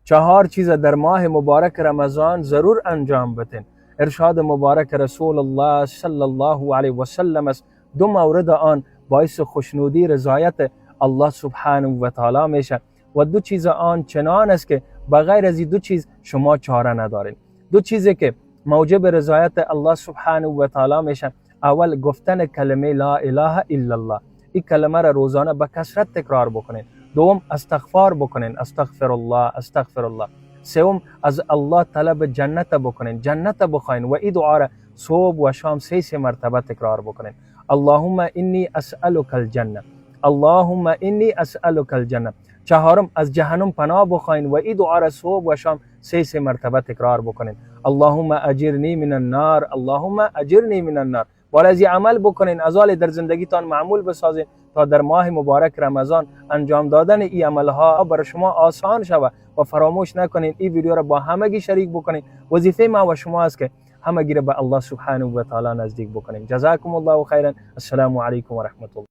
4 چیز در ماه مبارک رمضان ضرور انجام بدین. ارشاد مبارک رسول الله صلی الله علیه و سلم است. 2 مورد آن باعث خوشنودی رضایت الله سبحانه و تعالی میشه و 2 چیز آن چنان است که بغیر از این 2 چیز شما چاره ندارین. 2 چیزی که موجب رضایت الله سبحانه و تعالی میشه، اول گفتن کلمه لا اله الا الله. این کلمه را روزانه به کثرت تکرار بکنین. دوم استغفار بکنین، استغفر الله استغفر الله. سوم از الله طلب جنت بکنین، جنت بخواین و این دعا را صبح و شام 3 مرتبه تکرار بکنین. اللهم انی اسألک الجنه، اللهم انی اسألک الجنه. 4 از جهنم پناه بخواین و این دعا را صبح و شام 3 مرتبه تکرار بکنین. اللهم اجرنی من النار، اللهم اجرنی من النار. ولی از این عمل بکنین، از حال در زندگیتان معمول بسازین تا در ماه مبارک رمضان انجام دادن این عملها برای شما آسان شود. و فراموش نکنین این ویدیو را با همگی شریک بکنین. وظیفه ما و شما است که همگی را به الله سبحانه و تعالی نزدیک بکنیم. جزاکم الله خیرا. السلام علیکم و رحمت الله.